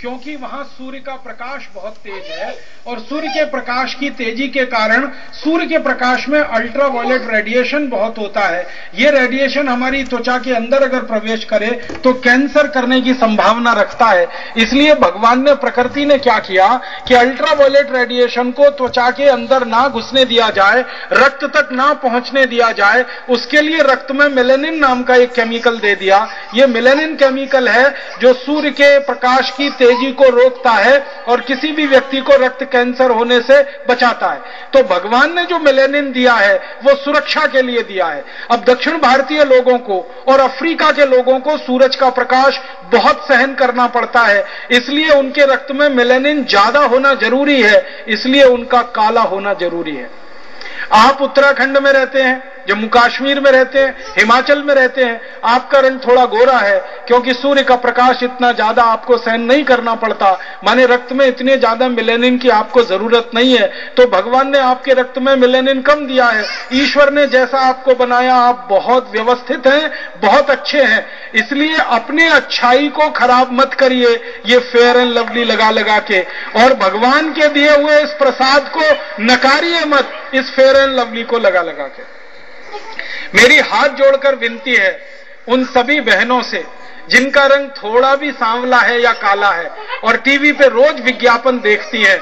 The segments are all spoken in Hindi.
क्योंकि वहां सूर्य का प्रकाश बहुत तेज है और सूर्य के प्रकाश की तेजी के कारण सूर्य के प्रकाश में अल्ट्रावायलेट रेडिएशन बहुत होता है। यह रेडिएशन हमारी त्वचा के अंदर अगर प्रवेश करे तो कैंसर करने की संभावना रखता है। इसलिए भगवान ने, प्रकृति ने क्या किया कि अल्ट्रावायलेट रेडिएशन को त्वचा के अंदर ना घुसने दिया जाए, रक्त तक ना पहुंचने दिया जाए, उसके लिए रक्त में मेलेनिन नाम का एक केमिकल दे दिया। यह मेलेनिन केमिकल है जो सूर्य के प्रकाश की तेजी को रोकता है और किसी भी व्यक्ति को रक्त कैंसर होने से बचाता है। तो भगवान ने जो मेलेनिन दिया है वो सुरक्षा के लिए दिया है। अब दक्षिण भारतीय लोगों को और अफ्रीका के लोगों को सूरज का प्रकाश बहुत सहन करना पड़ता है, इसलिए उनके रक्त में मेलेनिन ज्यादा होना जरूरी है, इसलिए उनका काला होना जरूरी है। आप उत्तराखंड में रहते हैं, जम्मू कश्मीर में रहते हैं, हिमाचल में रहते हैं, आपका रंग थोड़ा गोरा है क्योंकि सूर्य का प्रकाश इतना ज्यादा आपको सहन नहीं करना पड़ता, माने रक्त में इतने ज्यादा मेलेनिन की आपको जरूरत नहीं है, तो भगवान ने आपके रक्त में मेलेनिन कम दिया है। ईश्वर ने जैसा आपको बनाया, आप बहुत व्यवस्थित हैं, बहुत अच्छे हैं, इसलिए अपने अच्छाई को खराब मत करिए ये फेयर एंड लवली लगा लगा के, और भगवान के दिए हुए इस प्रसाद को नकारिए मत इस फेयर एंड लवली को लगा लगा के। मेरी हाथ जोड़कर विनती है उन सभी बहनों से जिनका रंग थोड़ा भी सांवला है या काला है और टीवी पे रोज विज्ञापन देखती है,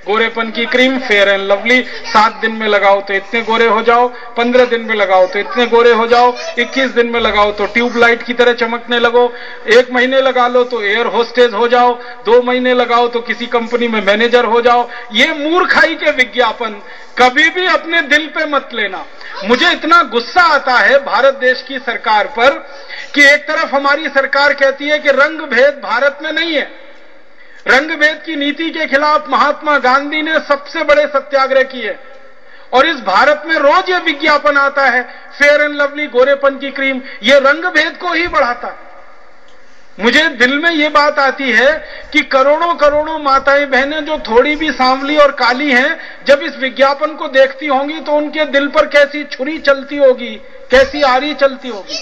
गोरेपन की क्रीम फेयर एंड लवली 7 दिन में लगाओ तो इतने गोरे हो जाओ, 15 दिन में लगाओ तो इतने गोरे हो जाओ, 21 दिन में लगाओ तो ट्यूबलाइट की तरह चमकने लगो, 1 महीने लगा लो तो एयर होस्टेज हो जाओ, 2 महीने लगाओ तो किसी कंपनी में मैनेजर हो जाओ। ये मूर्खाई के विज्ञापन कभी भी अपने दिल पे मत लेना। मुझे इतना गुस्सा आता है भारत देश की सरकार पर कि एक तरफ हमारी सरकार कहती है कि रंग भेद भारत में नहीं है, रंग भेद की नीति के खिलाफ महात्मा गांधी ने सबसे बड़े सत्याग्रह किए, और इस भारत में रोज ये विज्ञापन आता है फेयर एंड लवली गोरेपन की क्रीम, ये रंग भेद को ही बढ़ाता है। मुझे दिल में ये बात आती है कि करोड़ों करोड़ों माताएं बहनें जो थोड़ी भी सांवली और काली हैं, जब इस विज्ञापन को देखती होंगी तो उनके दिल पर कैसी छुरी चलती होगी, कैसी आरी चलती होगी।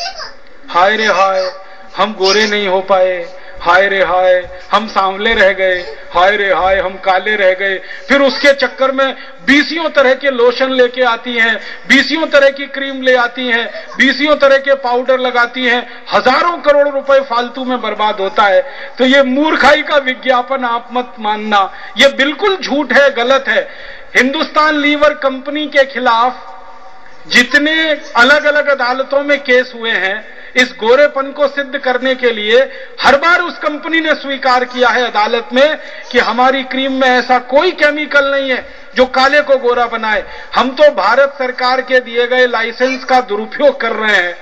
हाय रे हाय, हम गोरे नहीं हो पाए, हाय रे हाय हम सांवले रह गए, हाय रे हाय हम काले रह गए। फिर उसके चक्कर में 20 तरह के लोशन लेके आती हैं, 20 तरह की क्रीम ले आती हैं, 20 तरह के पाउडर लगाती हैं, हजारों करोड़ रुपए फालतू में बर्बाद होता है। तो ये मूर्खाई का विज्ञापन आप मत मानना, ये बिल्कुल झूठ है, गलत है। हिंदुस्तान लीवर कंपनी के खिलाफ जितने अलग अलग अदालतों में केस हुए हैं, इस गोरेपन को सिद्ध करने के लिए हर बार उस कंपनी ने स्वीकार किया है अदालत में कि हमारी क्रीम में ऐसा कोई केमिकल नहीं है जो काले को गोरा बनाए। हम तो भारत सरकार के दिए गए लाइसेंस का दुरुपयोग कर रहे हैं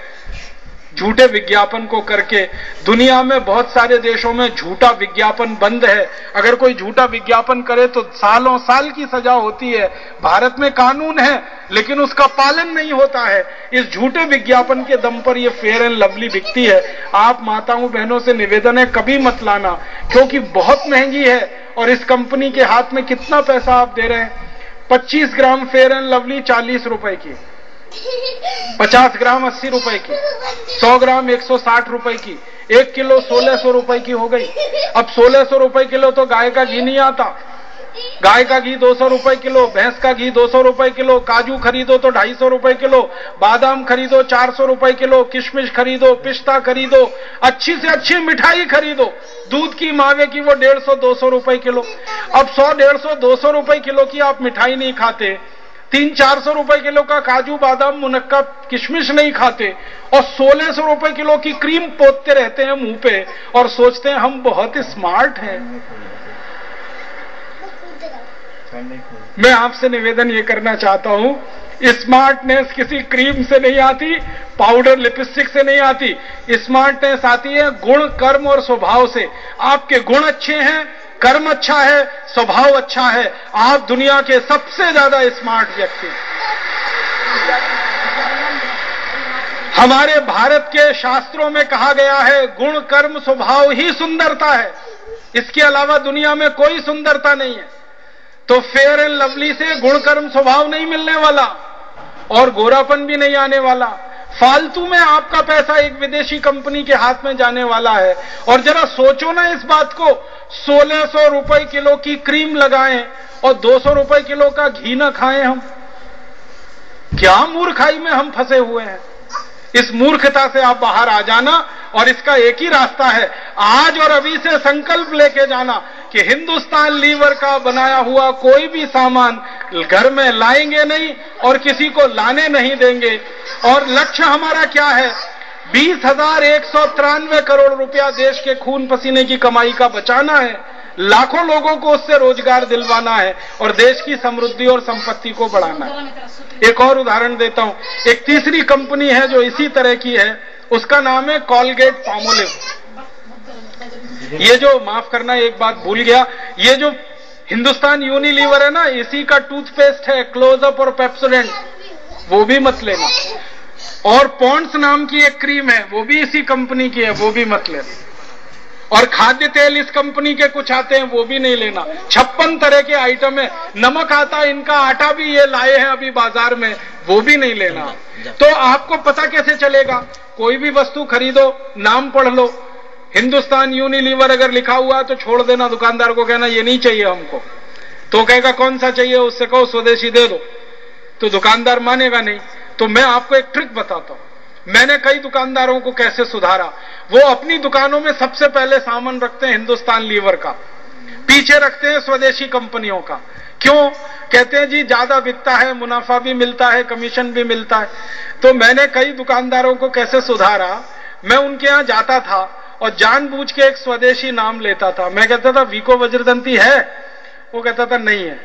झूठे विज्ञापन को करके। दुनिया में बहुत सारे देशों में झूठा विज्ञापन बंद है, अगर कोई झूठा विज्ञापन करे तो सालों साल की सजा होती है। भारत में कानून है लेकिन उसका पालन नहीं होता है। इस झूठे विज्ञापन के दम पर यह फेयर एंड लवली बिकती है। आप माताओं बहनों से निवेदन है कभी मत लाना, क्योंकि बहुत महंगी है। और इस कंपनी के हाथ में कितना पैसा आप दे रहे हैं? 25 ग्राम फेयर एंड लवली 40 रुपए की, 50 ग्राम 80 रुपए की, 100 ग्राम 160 रुपए की, 1 किलो 1600 रुपए की हो गई। अब 1600 रुपए किलो तो गाय का घी नहीं आता। गाय का घी 200 रुपए किलो, भैंस का घी 200 रुपए किलो, काजू खरीदो तो 250 रुपए किलो, बादाम खरीदो 400 रुपए किलो, किशमिश खरीदो, पिस्ता खरीदो, अच्छी से अच्छी मिठाई खरीदो, दूध की मावे की वो 150-200 रुपए किलो। अब 100-150-200 रुपए किलो की आप मिठाई नहीं खाते, 300-400 रुपए किलो का काजू बादाम मुनक्का किशमिश नहीं खाते, और 1600 रुपए किलो की क्रीम पोतते रहते हैं मुंह पे और सोचते हैं हम बहुत स्मार्ट हैं। मैं आपसे निवेदन ये करना चाहता हूं, स्मार्टनेस किसी क्रीम से नहीं आती, पाउडर लिपस्टिक से नहीं आती। स्मार्टनेस आती है गुण, कर्म और स्वभाव से। आपके गुण अच्छे हैं, कर्म अच्छा है, स्वभाव अच्छा है, आप दुनिया के सबसे ज्यादा स्मार्ट व्यक्ति। हमारे भारत के शास्त्रों में कहा गया है गुण कर्म स्वभाव ही सुंदरता है, इसके अलावा दुनिया में कोई सुंदरता नहीं है। तो फेयर एंड लवली से गुण कर्म स्वभाव नहीं मिलने वाला और गोरापन भी नहीं आने वाला। फालतू में आपका पैसा एक विदेशी कंपनी के हाथ में जाने वाला है। और जरा सोचो ना इस बात को, 1600 रुपए किलो की क्रीम लगाएं और 200 रुपए किलो का घी न खाएं हम। क्या मूर्खाई में हम फंसे हुए हैं। इस मूर्खता से आप बाहर आ जाना, और इसका एक ही रास्ता है, आज और अभी से संकल्प लेके जाना कि हिंदुस्तान लीवर का बनाया हुआ कोई भी सामान घर में लाएंगे नहीं और किसी को लाने नहीं देंगे। और लक्ष्य हमारा क्या है? 20,193 करोड़ रुपया देश के खून पसीने की कमाई का बचाना है, लाखों लोगों को उससे रोजगार दिलवाना है और देश की समृद्धि और संपत्ति को बढ़ाना है। एक और उदाहरण देता हूं, एक तीसरी कंपनी है जो इसी तरह की है, उसका नाम है कोलगेट पामोलिव। ये जो, माफ करना एक बात भूल गया, ये जो हिंदुस्तान यूनिलीवर है ना, इसी का टूथपेस्ट है क्लोजअप और पेप्सोडेंट, वो भी मत लेना। और पॉन्ड्स नाम की एक क्रीम है, वो भी इसी कंपनी की है, वो भी मत लेना। और खाद्य तेल इस कंपनी के कुछ आते हैं, वो भी नहीं लेना। 56 तरह के आइटम है, नमक आता है, इनका आटा भी ये लाए हैं अभी बाजार में, वो भी नहीं लेना। तो आपको पता कैसे चलेगा? कोई भी वस्तु खरीदो, नाम पढ़ लो, हिंदुस्तान यूनिलीवर अगर लिखा हुआ है तो छोड़ देना, दुकानदार को कहना ये नहीं चाहिए हमको। तो कहेगा कौन सा चाहिए, उससे कहो स्वदेशी दे दो, तो दुकानदार मानेगा नहीं। तो मैं आपको एक ट्रिक बताता हूं, मैंने कई दुकानदारों को कैसे सुधारा। वो अपनी दुकानों में सबसे पहले सामान रखते हैं हिंदुस्तान लीवर का, पीछे रखते हैं स्वदेशी कंपनियों का। क्यों? कहते हैं जी ज्यादा बिकता है, मुनाफा भी मिलता है, कमीशन भी मिलता है। तो मैंने कई दुकानदारों को कैसे सुधारा, मैं उनके यहां जाता था और जानबूझ के एक स्वदेशी नाम लेता था। मैं कहता था वीको वज्रदंती है, वो कहता था नहीं है।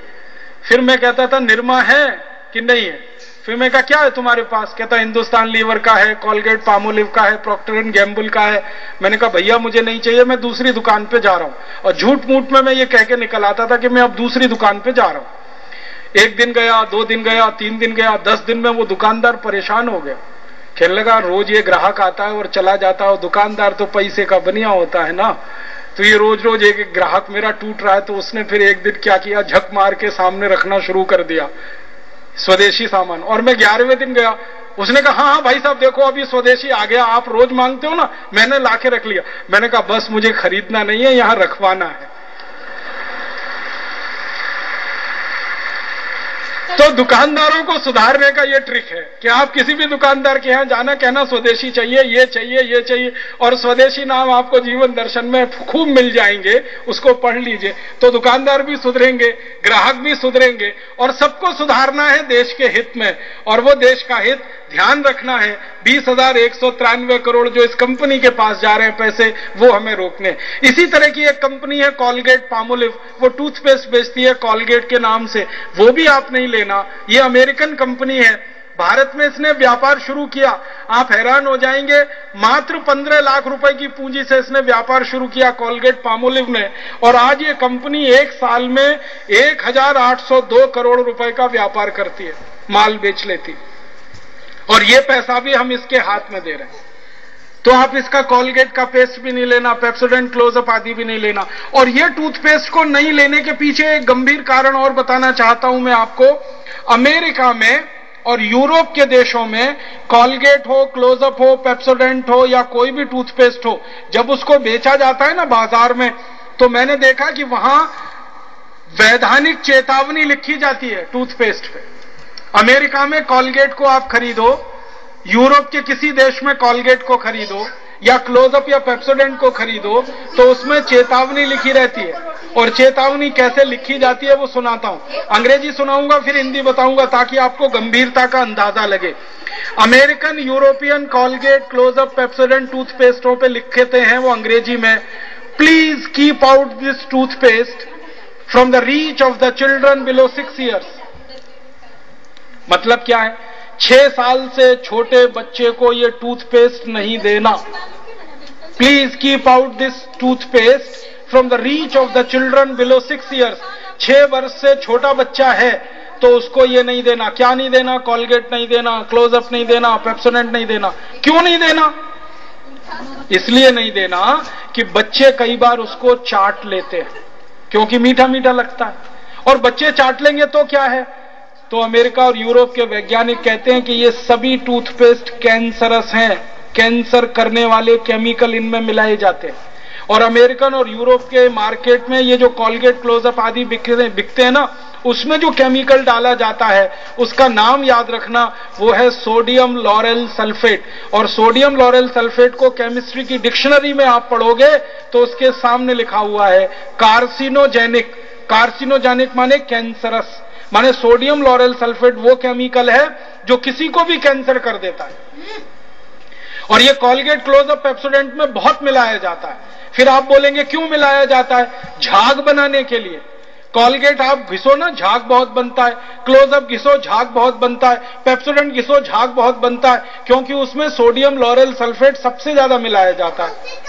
फिर मैं कहता था निरमा है कि नहीं है। फिर मैं कहा क्या है तुम्हारे पास? कहता हिंदुस्तान लीवर का है, कोलगेट पामोलिव का है, प्रॉक्टर एंड गैम्बल का है। मैंने कहा भैया मुझे नहीं चाहिए, मैं दूसरी दुकान पे जा रहा हूं। और झूठ मूठ में मैं ये कह के निकल आता था कि मैं अब दूसरी दुकान पे जा रहा हूं। 1 दिन गया, 2 दिन गया, 3 दिन गया, 10 दिन में वो दुकानदार परेशान हो गया। कहने लगा रोज ये ग्राहक आता है और चला जाता है, और दुकानदार तो पैसे का बनिया होता है ना, तो ये रोज रोज एक ग्राहक मेरा टूट रहा है। तो उसने फिर एक दिन क्या किया, झक मार के सामने रखना शुरू कर दिया स्वदेशी सामान। और मैं 11वें दिन गया, उसने कहा हाँ भाई साहब देखो अभी स्वदेशी आ गया, आप रोज मांगते हो ना, मैंने लाके रख लिया। मैंने कहा बस मुझे खरीदना नहीं है, यहां रखवाना है। तो दुकानदारों को सुधारने का यह ट्रिक है कि आप किसी भी दुकानदार के यहां जाना, कहना स्वदेशी चाहिए, ये चाहिए, ये चाहिए, और स्वदेशी नाम आपको जीवन दर्शन में खूब मिल जाएंगे, उसको पढ़ लीजिए। तो दुकानदार भी सुधरेंगे, ग्राहक भी सुधरेंगे, और सबको सुधारना है देश के हित में। और वो देश का हित ध्यान रखना है, 20,193 करोड़ जो इस कंपनी के पास जा रहे हैं पैसे, वो हमें रोकने। इसी तरह की एक कंपनी है कोलगेट पामोलिव, वो टूथपेस्ट बेचती है कोलगेट के नाम से, वो भी आप नहीं लेना। ये अमेरिकन कंपनी है, भारत में इसने व्यापार शुरू किया, आप हैरान हो जाएंगे, मात्र 15 लाख रुपए की पूंजी से इसने व्यापार शुरू किया कोलगेट पामोलिव ने। और आज ये कंपनी एक साल में 1,802 करोड़ रुपए का व्यापार करती है, माल बेच लेती, और ये पैसा भी हम इसके हाथ में दे रहे हैं। तो आप इसका कोलगेट का पेस्ट भी नहीं लेना, पेप्सोडेंट, क्लोजअप आदि भी नहीं लेना। और ये टूथपेस्ट को नहीं लेने के पीछे एक गंभीर कारण और बताना चाहता हूं मैं आपको। अमेरिका में और यूरोप के देशों में कोलगेट हो, क्लोजअप हो, पेप्सोडेंट हो या कोई भी टूथपेस्ट हो, जब उसको बेचा जाता है ना बाजार में, तो मैंने देखा कि वहां वैधानिक चेतावनी लिखी जाती है टूथपेस्ट पे। अमेरिका में कोलगेट को आप खरीदो, यूरोप के किसी देश में कोलगेट को खरीदो या क्लोजअप या पेप्सोडेंट को खरीदो, तो उसमें चेतावनी लिखी रहती है। और चेतावनी कैसे लिखी जाती है वो सुनाता हूं, अंग्रेजी सुनाऊंगा फिर हिंदी बताऊंगा ताकि आपको गंभीरता का अंदाजा लगे। American, European Colgate, Closeup, Pepsodent टूथपेस्टों पे लिखते हैं वो अंग्रेजी में, please keep out this toothpaste from the reach of the children below 6 years। मतलब क्या है? 6 साल से छोटे बच्चे को ये टूथपेस्ट नहीं देना। Please keep out this toothpaste from the reach of the children below 6 years। 6 वर्ष से छोटा बच्चा है तो उसको ये नहीं देना। क्या नहीं देना? कोलगेट नहीं देना, क्लोजअप नहीं देना, पेप्सोडेंट नहीं देना। क्यों नहीं देना? इसलिए नहीं देना कि बच्चे कई बार उसको चाट लेते हैं, क्योंकि मीठा मीठा लगता है। और बच्चे चाट लेंगे तो क्या है, तो अमेरिका और यूरोप के वैज्ञानिक कहते हैं कि ये सभी टूथपेस्ट कैंसरस हैं, कैंसर करने वाले केमिकल इनमें मिलाए जाते हैं। और अमेरिकन और यूरोप के मार्केट में ये जो कॉलगेट, क्लोजअप आदि बिकते हैं ना, उसमें जो केमिकल डाला जाता है उसका नाम याद रखना, वो है सोडियम लॉरेल सल्फेट। और सोडियम लॉरेल सल्फेट को केमिस्ट्री की डिक्शनरी में आप पढ़ोगे तो उसके सामने लिखा हुआ है कार्सिनोजेनिक। कार्सिनोजेनिक माने कैंसरस, माने सोडियम लॉरेल सल्फेट वो केमिकल है जो किसी को भी कैंसर कर देता है। और ये कॉलगेट, क्लोजअप, पेप्सोडेंट में बहुत मिलाया जाता है। फिर आप बोलेंगे क्यों मिलाया जाता है? झाग बनाने के लिए। कॉलगेट आप घिसो ना, झाग बहुत बनता है। क्लोजअप घिसो, झाग बहुत बनता है। पेप्सोडेंट घिसो, झाग बहुत बनता है, क्योंकि उसमें सोडियम लॉरेल सल्फेट सबसे ज्यादा मिलाया जाता है।